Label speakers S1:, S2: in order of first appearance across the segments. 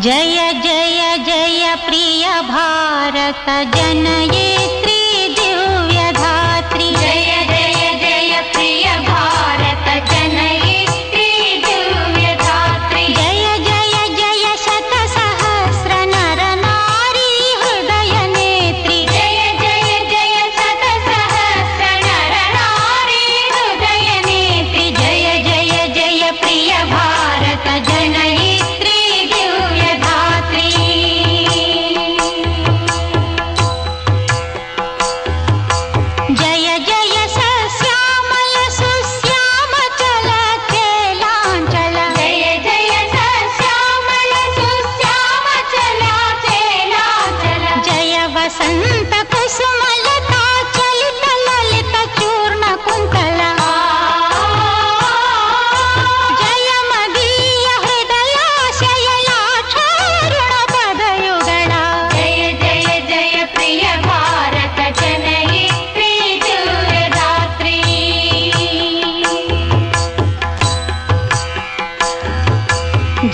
S1: जय जय जय प्रिय भारत जनयित्री दिव्यधात्री। जय जय जय प्रिय भारत जनयित्री दिव्यधात्री। जय जय जय शत सहस्र नर नारी हृदय नेत्री। जय जय जय शत सहस्र नर नारी हृदय नेत्री। जय जय जय प्रिय भारत जनयित्री संत कुसुमलता चलित ललित चूर्ण कुंतला। जय मदीय हृदयाशयलाक्षारुण पदयुगला। जय जय जय प्रिय भारत जनयित्री दिव्यधात्री।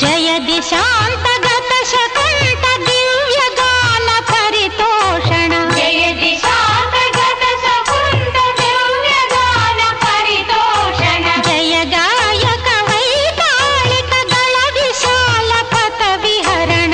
S1: जय दिशांतगत शकुंत दिव्य गान परितोषण। जय दिशांतगत शकुंत दिव्य गान परितोषण। जय गायक वैताళిక गण विशाल पथ विहरण।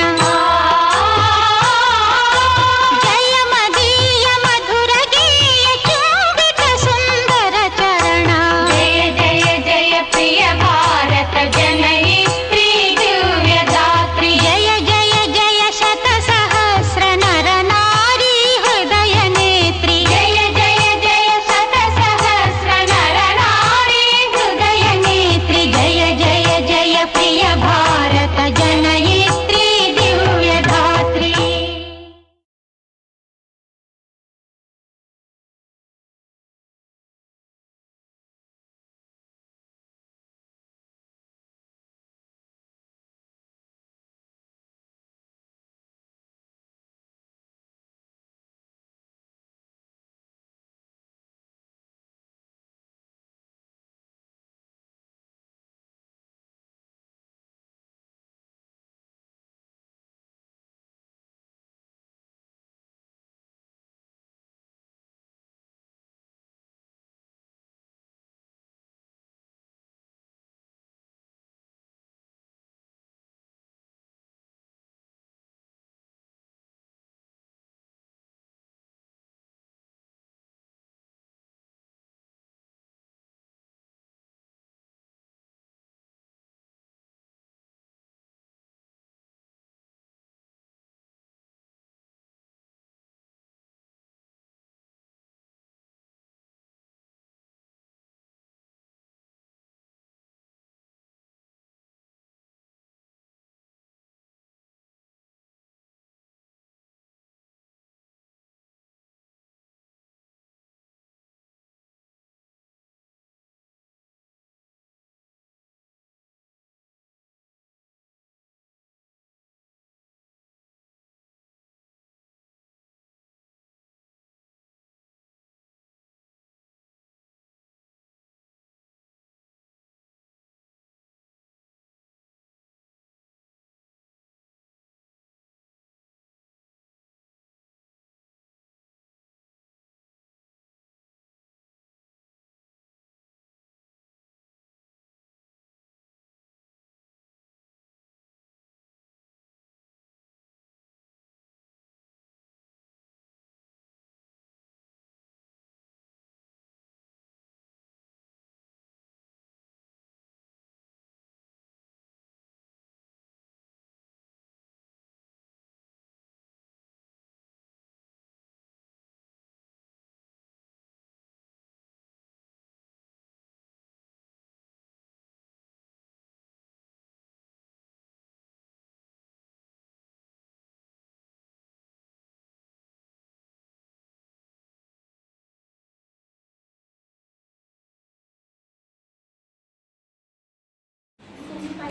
S1: जय मदीय मधुर गीय चुंबित सुंदर चरण। जय जय जय प्रिय भारत जनयित्री दिव्यधात्री। जय जय जय शत सहस्र नर नारी हृदय नेत्री। जय जय जय शत सहस्र नर नारी हृदय नेत्री। जय जय जय प्रिय भारत जनयित्री दिव्यधात्री।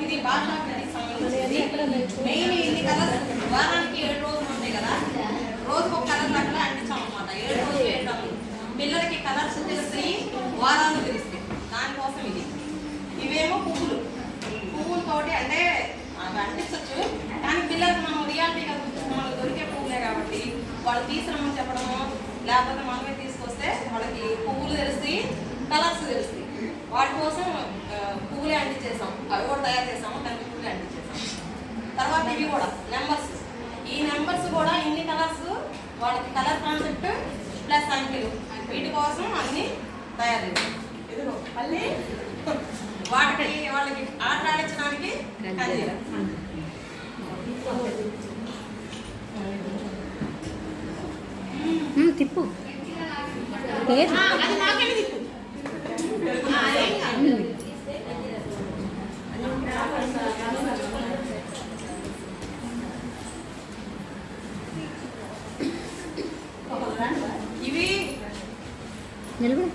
S2: ఇది భాషా మెయిన్ ఇన్ని కలర్స్ వారానికి 7 రోజులు ఉంటాయి కదా, రోజుకు ఒక కలర్ అట్లా అంటించాం అనమాట. 7 రోజులు వేయడం పిల్లలకి కలర్స్ తెలుస్తాయి, వారాలు తెలుస్తాయి. దానికోసం ఇది. ఇవేమో పువ్వులతోటి అంటే అవి అంటించవచ్చు, కానీ వాళ్ళు తీసుకురమ్మని చెప్పడము, లేకపోతే మనమే తీసుకొస్తే వాళ్ళకి పువ్వులు తెలుస్తాయి, కలర్స్ తెలుస్తాయి. వాటి కోసం పువ్వులే అంటించేసాం, అవి కూడా తయారు చేసాము, దానికి పువ్వులే అంటించేసాం. తర్వాత ఇవి కూడా నెంబర్స్, ఈ నెంబర్స్ కూడా ఇన్ని కలర్స్, వాళ్ళకి కలర్ కాన్సెప్ట్ ప్లస్ అంకెలు, వీటి కోసం అన్ని తయారు చేసాం. ఇదిగో మళ్ళీ వాటికి వాళ్ళకి ఆట ఆడించడానికి
S1: తిప్పు
S2: అది నాకెళ్ళి తిప్పు. ఇవి
S1: నిలబడి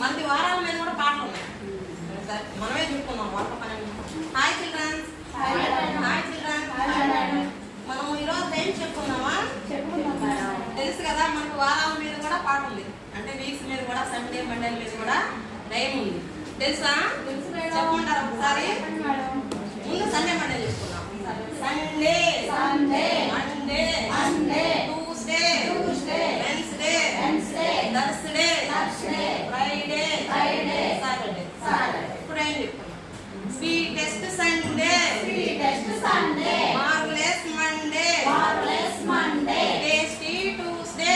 S2: మనకి వారాల మీద కూడా పాటలు ఉన్నాయి, మనమే చెప్పుకున్నాం వాటర్ పని. Hi children's, hi children's. మనం ఈరోజు ఏం చెప్పుకున్నామా? తెలుసు కదా, మనకు వారాల మీద కూడా పాట ఉంది, అంటే వీక్స్ మీద కూడా, సండే మండే మీద కూడా టైం ఉంది. తెలుసా? చెప్పుకుంటారా ఒకసారి? ముందు సండే మండే చెప్పుకున్నాం. Sunday, Monday, Tuesday, Wednesday, Thursday, Friday, Saturday. ఇప్పుడు ఏం చెప్పుకున్నాం? Sweetest Sunday, marvellous Monday, tasty Tuesday,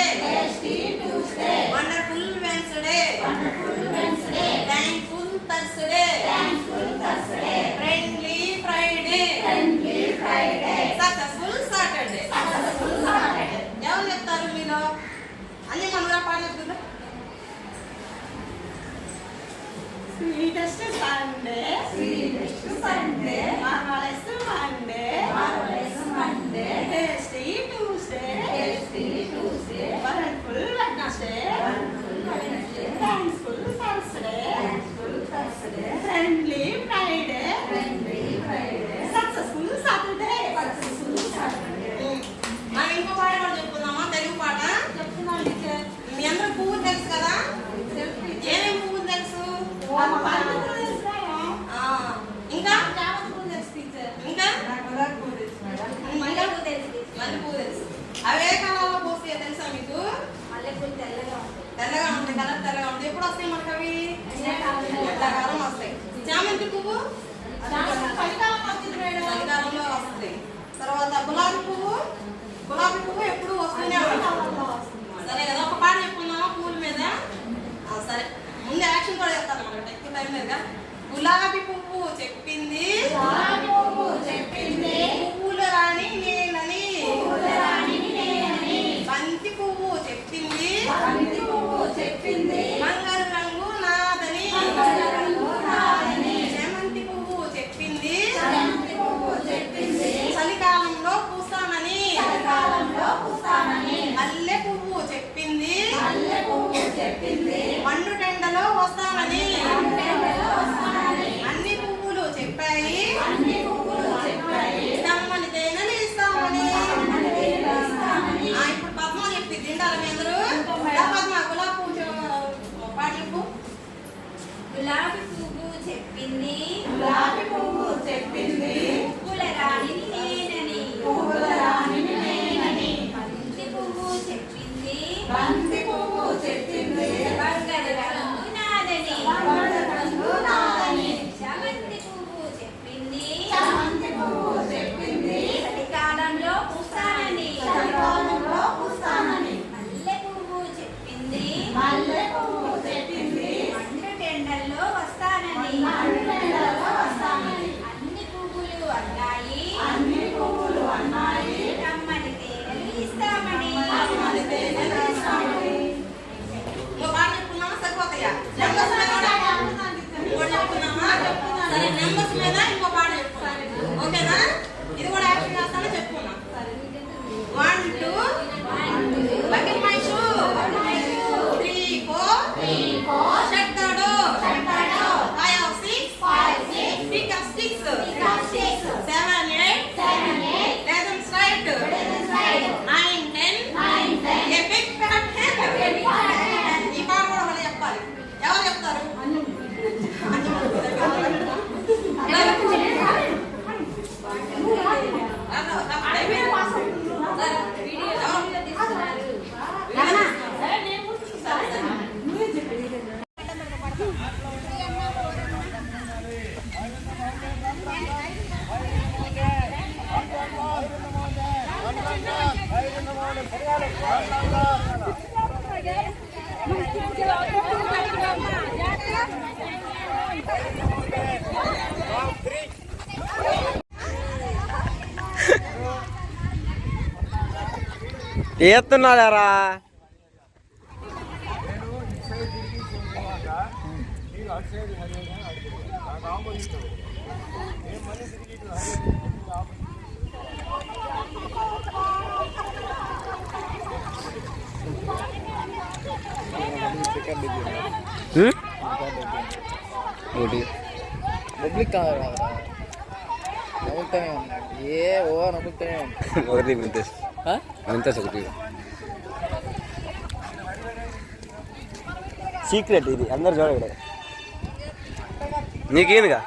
S2: wonderful Wednesday, thankful Thursday, friendly Friday, successful Saturday. ఎవరు చెప్తారు మీలో? అన్ని మనలో పాట చెప్తుందా? Sweetest Sunday, marvellous Monday, tasty Tuesday, wonderful Wednesday, thankful Thursday, friendly Friday, successful Saturday. మనం ఇంకో పాట కూడా చెప్పుకుందామా? తెలుగు పాట చెప్తున్నాం టీచర్. మీ అందరూ పువ్వు తెలుసు కదా? ఏమేమి పువ్వు తెలుసు? ఇంకా ఇంకా మల్లెపూలు తెలుసు. అవే కాలంలో పోస్తాయో తెలుసా మీకు? తెల్లగా ఉంటాయి, కలర్ తెల్లగా ఉంటాయి. ఎప్పుడు వస్తాయి మనకు అవి? ఎండాకాలం వస్తాయి. చామంతి పువ్వు చలికాలంలో వస్తుంది. తర్వాత గులాబీ పువ్వు ఎప్పుడు వస్తూనే ఉంటుంది. సరే కదా, ఒక పాట చెప్పుకుందామా పువ్వుల మీద? సరే, ముందు యాక్షన్ కూడా చెప్తాను అనమాట, ఎక్కువ టైం లేదుగా. గులాబీ పువ్వు చెప్పింది, పువ్వుల రాణి నేనని. బంతి పువ్వు చెప్పింది, మంగళ రంగు నాదని. చేమంతి పువ్వు చెప్పింది, చలికాలంలో పూస్తానని. మల్లె పువ్వు చెప్పింది, మండు టెండలో వస్తానని.
S3: ఏస్తున్నారా
S4: పబ్లిక్ కాదు నవ్వుతానే ఉన్నాడు ఏ ఓ నవ్వుతానే ఉన్నాడు
S3: ఒకటి అంతే ఒకటి సీక్రెట్ ఇది అందరు చూడగలరు నీకేందిగా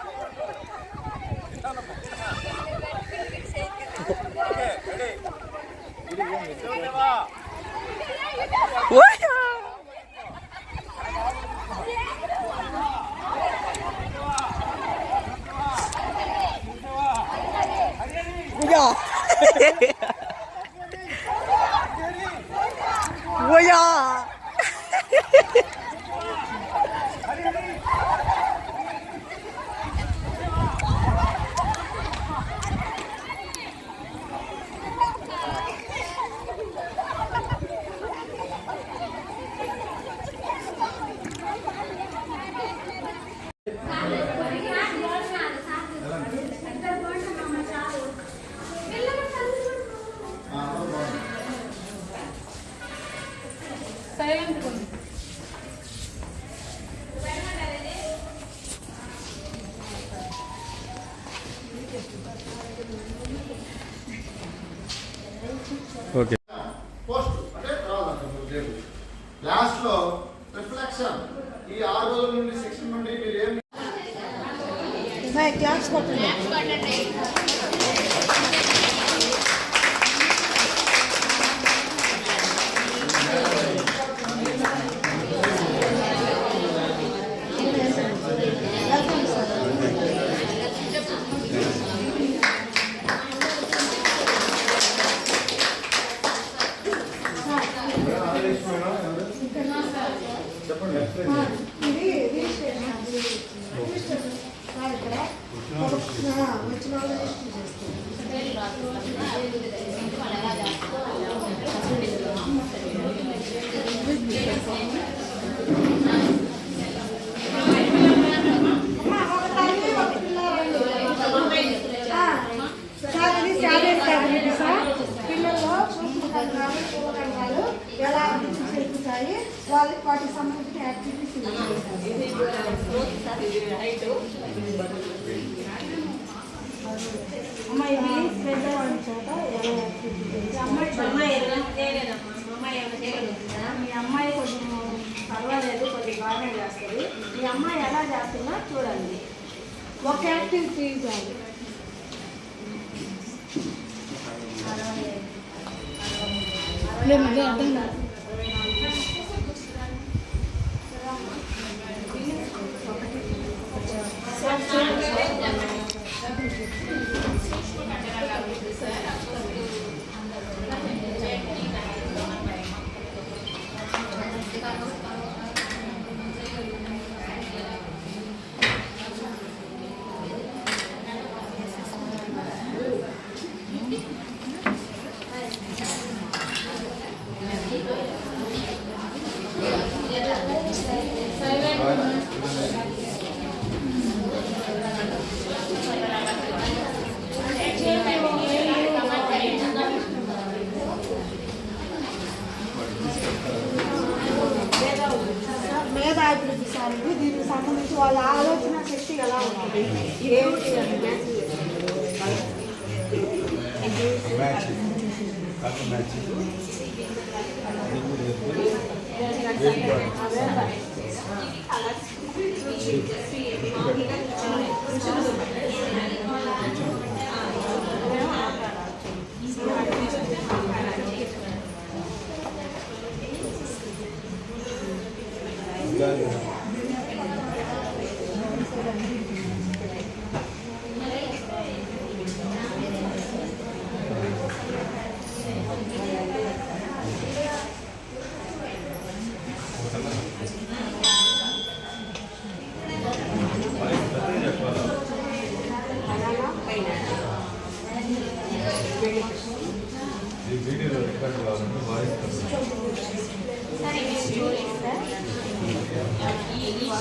S3: ఓయా ఓకే
S5: పోస్ట్ అంటే లాస్ట్ లో రిఫ్లెక్షన్ ఈ 6 రోజుల నుండి సెక్షన్ నుండి మీరు ఏం
S6: క్లాస్ కొట్టండి. ఇది రిజిస్ట్రేషన్ ఇక్కడ వచ్చిన వాళ్ళు రిజిస్టర్ చేస్తారు. సార్ ఇది శాలరీ క్యాబినెట్ సార్ పిల్లల్లో పూర్వకంగాలు ఎలా అభివృద్ధి చెందుతాయి వాళ్ళకి వాటికి సంబంధించిన యాక్టివిటీస్ అమ్మాయి పెద్దవాళ్ళ చోట ఎలా యాక్టివిటీ మీ అమ్మాయి కొంచెం పర్వాలేదు కొద్దిగా బాగానే చేస్తుంది మీ అమ్మాయి ఎలా చేస్తుందో చూడండి ఒక యాక్టివిటీ చాలు అర్థం కాదు మేధాభివృద్ధి సార్ ఇది దీనికి సంబంధించి వాళ్ళ ఆలోచన శక్తి ఎలా ఉంటుంది ఏమిటి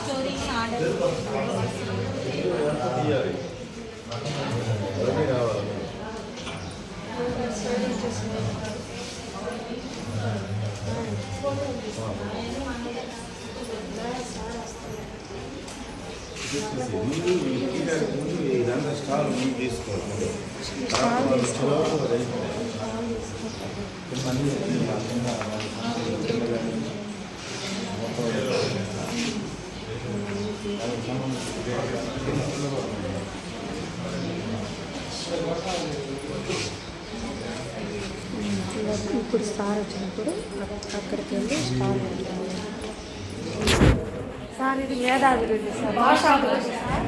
S2: స్టోరీకి ఆర్డర్
S5: ఇదంతా స్టాల్ తీసుకోవాలి.
S1: ఇప్పుడు సార్ వచ్చినప్పుడు అక్కడికి వెళ్ళి స్టాల్ పెట్టాలి.
S6: సార్ ఇది వేదాభివృద్ధి సార్, భాషాభివృద్ధి సార్.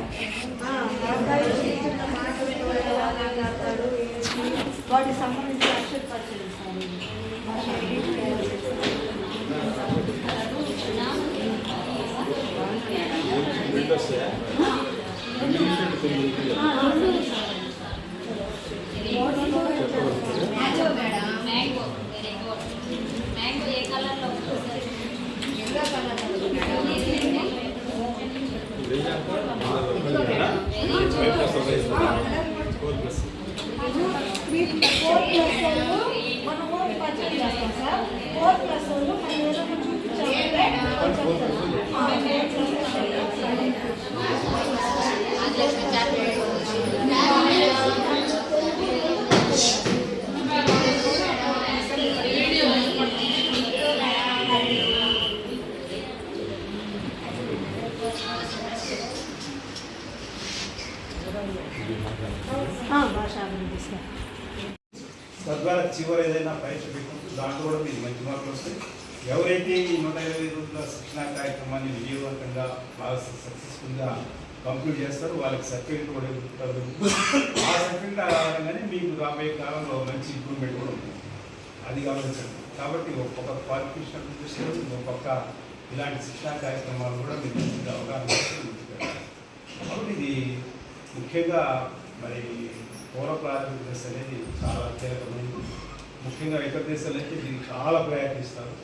S6: వాటికి సంబంధించి అక్షర పరిచయం సార్ ఇది.
S2: మ్యాంగో మ్యాంగో ఏ కలర్లో ఎల్లో
S6: మనం పచ్చడి చేస్తాం సార్. 4+1 మనం ఏదైనా భాషాభివృద్ధి సార్.
S5: తద్వారా చివరి ఏదైనా పరీక్ష పెట్టుకుంటూ దాంట్లో కూడా మీకు మంచి మార్కులు వస్తాయి. ఎవరైతే ఈ 120 రోజుల శిక్షణా కార్యక్రమాన్ని విజయవంతంగా బాగా సక్సెస్ఫుల్గా కంప్లీట్ చేస్తారో వాళ్ళకి సర్టిఫికేట్ కూడా ఇస్తారు. ఆ సర్టిఫికేట్ ఆధారంగానే మీకు రాబోయే కాలంలో మంచి ఇంప్రూవ్మెంట్ కూడా ఉంటుంది. అది గమనించండి. కాబట్టి ఒక్కొక్క క్వాలిఫికేషన్ దృష్టిలో ఒక్కొక్క ఇలాంటి శిక్షణా కార్యక్రమాలు కూడా మీకు మంచిగా అవగాహన కాబట్టి ఇది ముఖ్యంగా మరి పౌర ప్రాథమిక దశ అనేది చాలా కీలకమైనది. ముఖ్యంగా ఇతర దేశాలు అయితే దీనికి చాలా ప్రయత్నిస్తారు.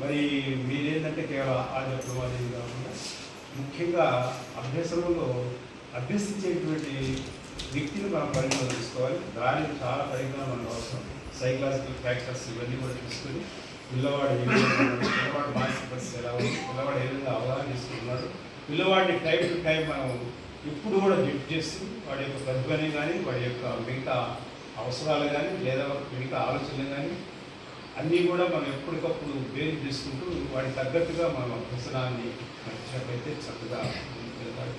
S5: మరి మీరేంటంటే కేవలం ఆ చెప్పడం అనేది కాకుండా ముఖ్యంగా అభ్యసనంలో అభ్యసించేటువంటి వ్యక్తిని మనం పరిగణలో తీసుకోవాలి. దానికి చాలా పరిజ్ఞానం మనకు అవసరం. సైకలాజికల్ ఫ్యాక్టర్స్ ఇవన్నీ కూడా తీసుకొని పిల్లవాడు పిల్లవాడు మానసిక పరిస్థితి ఎలా ఉంది, పిల్లవాడు ఏ విధంగా అవగాహన చేసుకుంటున్నాడు, పిల్లవాడిని టైం టు టైం మనం ఇప్పుడు కూడా జడ్జ్ చేస్తూ వాడి యొక్క ప్రతిభని కానీ వాడి యొక్క మిగతా అవసరాలు కానీ లేదా మిగతా ఆలోచనలు కానీ అన్నీ కూడా మనం ఎప్పటికప్పుడు వేరు చేసుకుంటూ వాడికి తగ్గట్టుగా మనం అభ్యసనాన్ని నచ్చినట్లయితే చక్కగా వెళ్తాడు.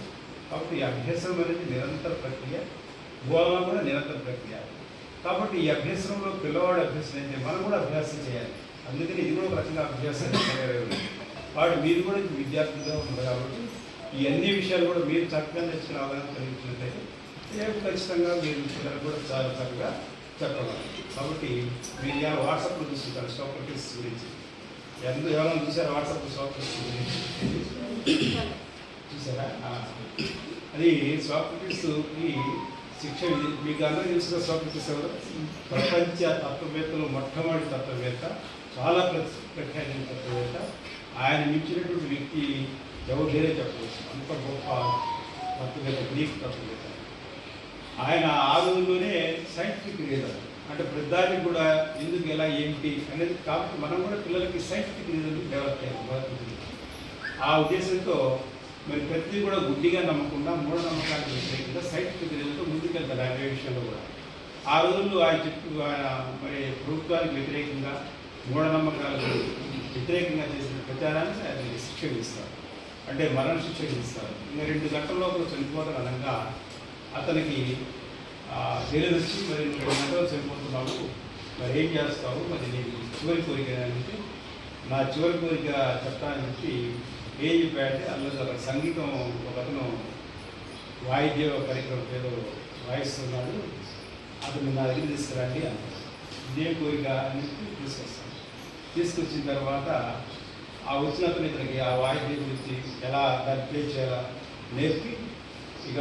S5: కాబట్టి ఈ అభ్యసనం అనేది నిరంతర ప్రక్రియ, బోధన కూడా నిరంతర ప్రక్రియ. కాబట్టి ఈ అభ్యసనంలో పిల్లవాడు అభ్యసనం అయితే మనం కూడా అభ్యాసం చేయాలి. అందుకని ఇది కూడా ఒక రకంగా అభ్యాసం వాడు మీరు కూడా విద్యార్థులుగా ఉన్నారు. కాబట్టి ఈ అన్ని విషయాలు కూడా మీరు చక్కగా నేర్చుకుని అవగాహన కలిగించినట్లయితే ఖచ్చితంగా మీరు పిల్లలు కూడా చాలా చక్కగా చెప్పగలరు. కాబట్టి మీరు ఇలా వాట్సాప్లో చూస్తుంటారు సోక్రటీస్ గురించి. ఎవరైనా చూసారా వాట్సాప్లో సోక్రటీస్ గురించి? చూసారా? అది సోక్రటీస్కి శిక్ష మీకు అందరూ తెలుసుగా సోక్రటీస్ ఎవరు? ప్రపంచ తత్వవేత్తలు మొట్టమొదటి తత్వవేత్త, చాలా ప్రఖ్యాతి తత్వవేత్త. ఆయన మించినటువంటి వ్యక్తి ఎవరు వేరే చెప్పవచ్చు. అంత గొప్ప తత్వవేత్త, గ్రీక్ తత్వవేత్త. ఆయన ఆ రోజుల్లోనే సైంటిఫిక్ రీజన్ అంటే ప్రతిదానికి కూడా ఎందుకు ఎలా ఏంటి అనేది. కాబట్టి మనం కూడా పిల్లలకి సైంటిఫిక్ రీజన్ డెవలప్ చేయాలి. ఆ ఉద్దేశంతో మరి ప్రతి కూడా గుడ్డిగా నమ్మకుండా మూఢనమ్మకాలకు వ్యతిరేకంగా సైంటిఫిక్ రీజన్తో ముందుకెళ్తారు అనే విషయంలో కూడా. ఆ రోజుల్లో ఆయన మరి ప్రభుత్వానికి వ్యతిరేకంగా మూఢనమ్మకాలకు వ్యతిరేకంగా చేసిన ప్రచారాన్ని ఆయన శిక్ష ఇస్తారు, అంటే మరణ శిక్ష ఇస్తారు. ఇంకా 2 గంటల లోపల చనిపోతారు అనగా అతనికి జైలు వచ్చి మరి 2 గంటలు చనిపోతున్నావు, మరి ఏం చేస్తావు, మరి నీకు చివరి కోరిక అంటే నా చివరి కోరిక చెప్తానని చెప్పి ఏం చెప్పాడంటే అందులో ఒక సంగీతం ఒక అతను వాయిద్య పరికరం ఏదో వాయిస్తున్నాడు, అతను నా దగ్గర తీసుకురండి అంటారు. ఇదే కోరిక అని చెప్పి తీసుకొచ్చిన తర్వాత ఆ వచ్చిన అతను ఇతనికి ఆ వాయిద్యం గురించి ఎలా దాన్ని ప్లే చేయాలా నేర్పి ఇక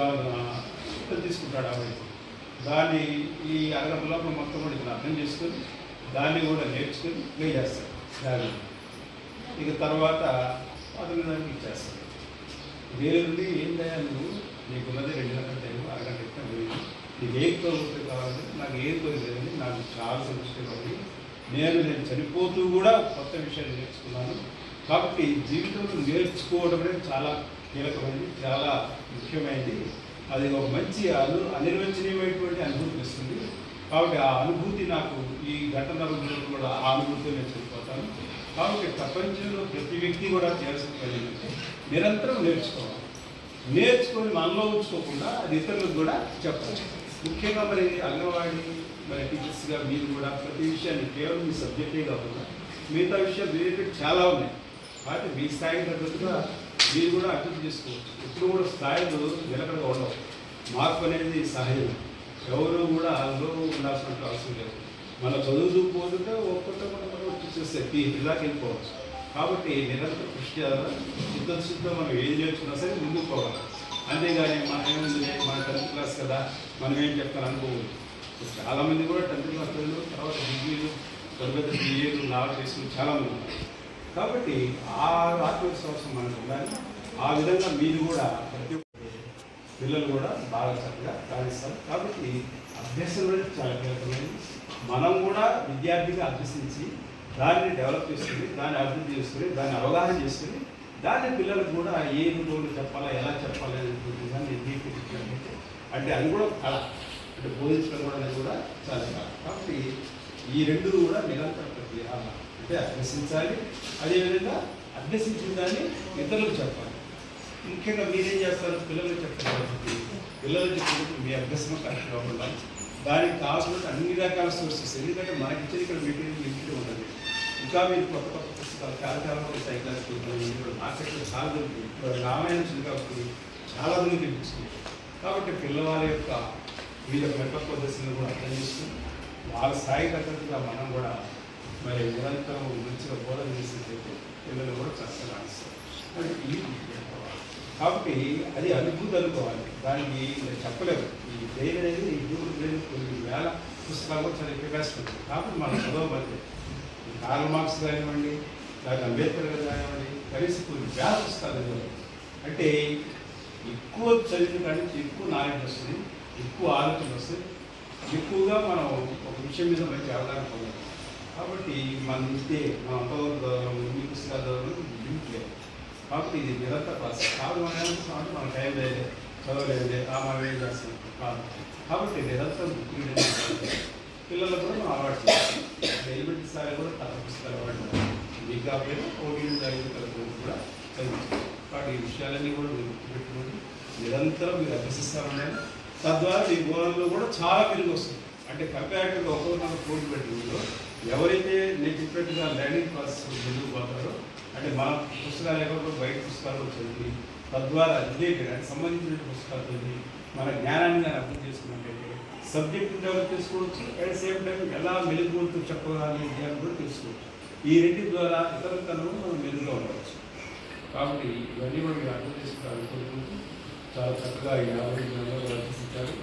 S5: తీసుకుంటాడు. ఆ వైద్యం దాన్ని ఈ అరగంట లోపల మొత్తం కూడా ఇతను అర్థం చేసుకొని దాన్ని కూడా నేర్చుకొని ప్లే చేస్తాడు దాన్ని. ఇక తర్వాత అతను దానికి ఇచ్చేస్తాడు. వేరుండి ఏం చేయాలి నువ్వు, నీకున్నది 2 గంటల టైం, అరగంట ఇస్తాను పోయింది, నీకు ఏం కోరిక కావాలంటే నాకు ఏం కోరిక లేదండి, నాకు చాలా సంతృష్టిగా ఉంది, నేను చనిపోతూ కూడా కొత్త విషయాలు నేర్చుకున్నాను. కాబట్టి జీవితంలో నేర్చుకోవడం అనేది చాలా కీలకమైనది, చాలా ముఖ్యమైనది. అది ఒక మంచి అనిర్వచనీయమైనటువంటి అనుభూతి ఇస్తుంది. కాబట్టి ఆ అనుభూతి నాకు ఈ ఘటన కూడా ఆ అనుభూతితో నేను చనిపోతాను. కాబట్టి ప్రపంచంలో ప్రతి వ్యక్తి కూడా చేయాల్సిన పని ఏంటంటే నిరంతరం నేర్చుకోవాలి. నేర్చుకొని మనలో ఉంచుకోకుండా అది ఇతరులకు కూడా చెప్పాలి. ముఖ్యంగా మరి అంగన్వాడీ మరి టీచర్స్గా మీరు కూడా ప్రతి విషయాన్ని కేవలం మీ సబ్జెక్టే కాకుండా మిగతా విషయాలు రిలేటెడ్ చాలా ఉన్నాయి. కాబట్టి మీ స్థాయికి తగ్గట్టుగా మీరు కూడా అభివృద్ధి చేసుకోవచ్చు. ఎప్పుడు కూడా స్థాయిలో నిలకడగా ఉండవు. మార్పు అనేది సహజం. ఎవరు కూడా అందులో ఉండాల్సిన అవసరం లేదు. మన చదువుతూ పోతుంటే ఒక్కొక్క మనం వచ్చేస్తే ఇలాకి వెళ్ళిపోవచ్చు. కాబట్టి నిరంతర కృషి చేయాలి. చిత్తశుద్ధితో మనం ఏం చేసుకున్నా సరే ముందుకు పోవాలి. అంతేగాని మనం ఏముంది, మన 10th క్లాస్ కదా మనం ఏం చెప్తాను అనుకోకూడదు. చాలామంది కూడా 10th క్లాస్ పిల్లలు తర్వాత డిగ్రీలు తర్వాత BAలు నాలుగు చేసుకుని చాలామంది ఉన్నారు. కాబట్టి ఆ ఆత్మవిశ్వాసం మనకు ఉండాలి. ఆ విధంగా మీరు కూడా ప్రతి పిల్లలు కూడా బాగా చక్కగా సాధిస్తారు. కాబట్టి అభ్యసనం అనేది చాలా కీలకమైనది. మనం కూడా విద్యార్థిగా అభ్యసించి దాన్ని డెవలప్ చేసుకుని దాన్ని అభివృద్ధి చేసుకుని దాన్ని అవగాహన చేసుకుని దాన్ని పిల్లలకు కూడా ఏ రోజులు చెప్పాలా ఎలా చెప్పాలి అనేటువంటి దాన్ని నిర్దేశించినట్లయితే అంటే అది కూడా కళ, అంటే బోధించడం కూడా అనేది కూడా చాలా కళ. కాబట్టి ఈ రెండు కూడా నిరంతర ప్రక్రియ. అంటే అభ్యసించాలి, అదేవిధంగా అభ్యసించిన దాన్ని ఇతరులకు చెప్పాలి. ముఖ్యంగా మీరేం చేస్తారు, పిల్లలకు చెప్తారు. పిల్లలు చెప్పినప్పుడు మీ అభ్యసనం కరెక్ట్గా ఉండాలి. దానికి కావాల్సిన అన్ని రకాల సోర్సెస్, ఎందుకంటే మనకి ఇచ్చిన ఇక్కడ మెటీరియల్ లిమిటెడ్ ఉంటుంది. ఇంకా మీరు కొత్త కొత్త పుస్తకాలు చాలా సైకిల్ మార్కెట్లో చాలా దొరుకుతుంది. రామాయణం చిన్నప్పుడు చాలా మంది కనిపిస్తుంది. కాబట్టి పిల్లవాళ్ళ యొక్క వీళ్ళ పరిపక్వ దశలను కూడా అర్థం చేసుకుని వాళ్ళ స్థాయి తగ్గట్టుగా మనం కూడా మరి నిరంతరం మంచిగా బోధన చేసినట్లయితే పిల్లలు కూడా చక్కగా రాస్తారు. కాబట్టి అది అనుభూతి అనుకోవాలి. దానికి నేను చెప్పలేదు. ఈ బ్రెయిన్ అనేది హ్యూమన్ బ్రెయిన్ కొన్ని వేల పుస్తకాలు కూడా చాలా కెపాసిటీ ఉంటుంది. కాబట్టి మనం చదవబడితే కార్ల్ మార్క్స్ కానివ్వండి, లేకపోతే అంబేద్కర్ గారు కానివ్వండి, కనీసం కొన్ని వేల పుస్తకాలు చదవాలి. అంటే ఎక్కువ చదివిన కాడి నుంచి ఎక్కువ నాలెడ్జ్ వస్తుంది, ఎక్కువ ఆలోచన వస్తుంది, ఎక్కువగా మనం ఒక విషయం మీద మంచి అవగాహన పొందాలి. కాబట్టి మనం ఇంతే మనం అంతవరకు ఈ పుస్తకాలు లిమిట్ లేదు. కాబట్టి ఇది నిరంతర ప్రాసెస్ కాదు. మన టైం లేదు, చదవలేదు, మనం ఏం చేస్తాం కాదు. కాబట్టి నిరంతరం పిల్లలకు కూడా మనం అలవాటు చేయాలి. ఎలిమెంటరీ స్థాయిలో కూడా కథ పుస్తకాలు అలవాటు మీకు కాకపోయినా 1-5 తరగతి కూడా చదివించాలి. కాబట్టి ఈ విషయాలన్నీ కూడా మీరు గుర్తుపెట్టుకోండి. నిరంతరం మీరు అభ్యసిస్తూ ఉండాలి. తద్వారా మీ బోధనలో కూడా చాలా మెరుగు వస్తుంది. అంటే కంపారిటివ్గా ఒక్కొక్క పోటీ పెట్టడంలో ఎవరైతే నేను చెప్పినట్టుగా లెర్నింగ్ ప్రాసెస్ ముందుకు పోతారో, అంటే మన పుస్తకాలు లేకపోతే బయట పుస్తకాలు చదివి తద్వారా రిలేటెడ్ అంటే సంబంధించిన పుస్తకాలు చదివి మన జ్ఞానాన్ని అర్థం చేసుకున్నట్లయితే సబ్జెక్ట్ డెవలప్ చేసుకోవచ్చు. అట్ ద సేమ్ టైం ఎలా మెరుగుతూ చెప్పగలని జ్ఞానం కూడా తెలుసుకోవచ్చు. ఈ రెండింటి ద్వారా ఇతరులను మనం మెరుగుగా ఉండవచ్చు. కాబట్టి ఇవన్నీ కూడా మీరు అర్థం చేసుకోవాలనుకుంటున్నాను. చాలా చక్కగా 50 నెలలు వర్తించారు.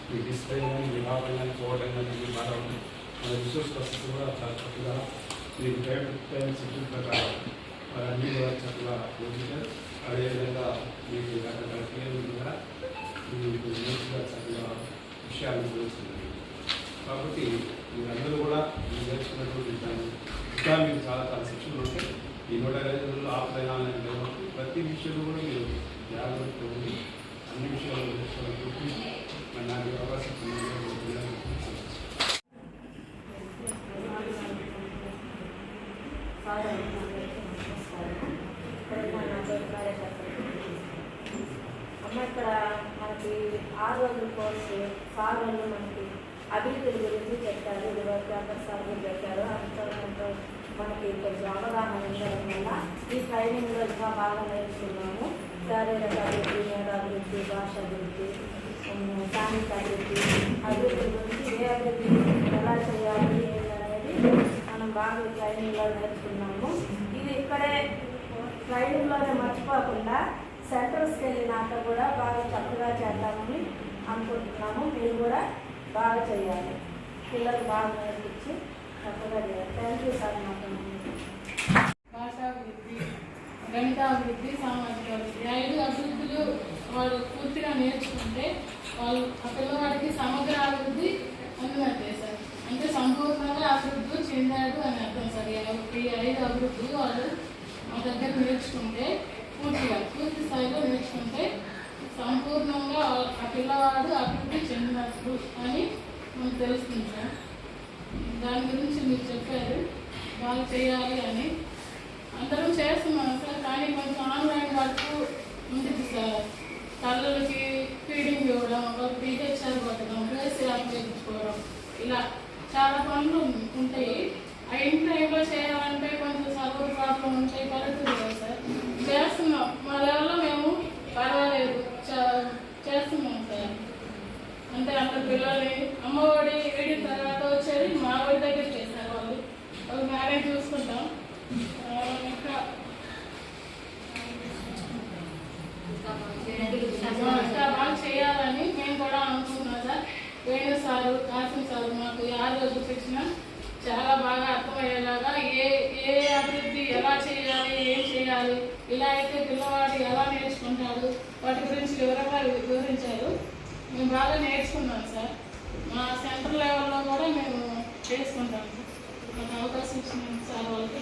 S5: మీ డిస్ప్లే కానీ విభాగం కానీ చూడడం కానీ మీ బాగా ఉంది. మన రిసోర్స్ పర్సన్స్ కూడా చాలా చక్కగా మీకు టైం షెడ్యూల్ ప్రకారం అన్నీ కూడా చక్కగా బోధించారు. అదేవిధంగా మీకు రకరకాల పేర్లు కూడా మీకు మంచిగా చక్కగా విషయాలు తెలుస్తున్నాయి. కాబట్టి మీరందరూ కూడా మీరు నేర్చుకున్నటువంటి దాన్ని ఇంకా మీకు చాలా చాలా శిక్షణలు ఉంటాయి. ఈ 150 రోజుల్లో ఆపదనాలంటే ప్రతి విషయంలో కూడా మీరు జాగ్రత్తగా ఉండి అన్ని విషయాలు నేర్చుకోవాలని నాకు అవకాశం
S6: అమ్మ ఇక్కడ మనకి 6 రోజుల కోర్సు సార్ వాళ్ళు మనకి అభివృద్ధి గురించి చెప్పారు. ఇదివరకు అందరు సార్లు చెప్పారు. అంతా మనకి కొంచెం అవగాహన ఉండడం వల్ల ఈ ట్రైనింగ్లో ఇంకా బాగా నేర్చుకున్నాము. శారీరక అభివృద్ధి, మేధాభివృద్ధి, భాష అభివృద్ధి, సాంఘిక అభివృద్ధి గురించి ఏ అభివృద్ధి ఎలా చేయాలి అనేది మనం బాగా ట్రైనింగ్లో నేర్చుకున్నాము. ఇది ఇక్కడే ట్రైనింగ్లోనే మర్చిపోకుండా సెంటర్స్కి వెళ్ళినాక కూడా బాగా చక్కగా చేద్దామని అనుకుంటున్నాము. మీరు కూడా బాగా చేయాలి. పిల్లలు బాగా నేర్పించి చక్కగా చేయాలి. Thank you sir. మాకు
S7: భాషాభివృద్ధి, గణితాభివృద్ధి, సామాజిక అభివృద్ధి 5 అభివృద్ధులు ముందు వాళ్ళు పూర్తిగా నేర్చుకుంటే వాళ్ళు ఆ పిల్లవాడికి సమగ్ర అభివృద్ధి అందినట్టే సార్. అంటే సంపూర్ణంగా అభివృద్ధి చెందాడు అని అర్థం సార్. ఈ 5 అభివృద్ధులు వాళ్ళు మా దగ్గర నేర్చుకుంటే పూర్తి స్థాయిలో నేర్చుకుంటే సంపూర్ణంగా ఆ పిల్లవాడు అభివృద్ధి చెందినట్లు అని మనకు తెలుస్తుంది సార్. దాని గురించి మీరు చెప్పారు బాగా చేయాలి అని. అందరం చేస్తున్నాం సార్, కానీ కొంచెం ఆన్లైన్ వర్క్ ఉంటుంది సార్. తల్లులకి ఫీడింగ్ ఇవ్వడం, ఒక టీహెచ్ఆర్ కొట్టడం, ప్లేస్ చేయించుకోవడం, ఇలా చాలా పనులు ఉంటాయి. ఆ ఇంట్లో ఏమో చేయాలంటే కొంచెం సర్వర్ ప్రాబ్లం ఉంటాయి, పడుతుంది సార్. చేస్తున్నాం, మా లెవెల్లో మేము పర్వాలేదు చేస్తున్నాం సార్. అంటే అందరు పిల్లల్ని అమ్మఒడి వేడిన తర్వాత వచ్చేది మా ఒడి దగ్గర చేశారు వాళ్ళు మేనేజ్ చూసుకుంటాం. ఇంకా బాగా చేయాలని మేము కూడా అనుకుంటున్నాం sir. Venu sir, Kasim sir మాకు 6 రోజులు శిక్షణ చాలా బాగా అర్థమయ్యేలాగా ఏ అభివృద్ధి ఎలా చేయాలి, ఏం చేయాలి, ఇలా అయితే పిల్లవాడు ఎలా నేర్చుకుంటాడు వాటి గురించి వివరంగా వివరించారు. మేము బాగా నేర్చుకున్నాం సార్. మా సెంటర్ లెవెల్లో కూడా మేము చేసుకుంటాం. మాకు అవకాశం ఇచ్చిన సార్ వాళ్ళకి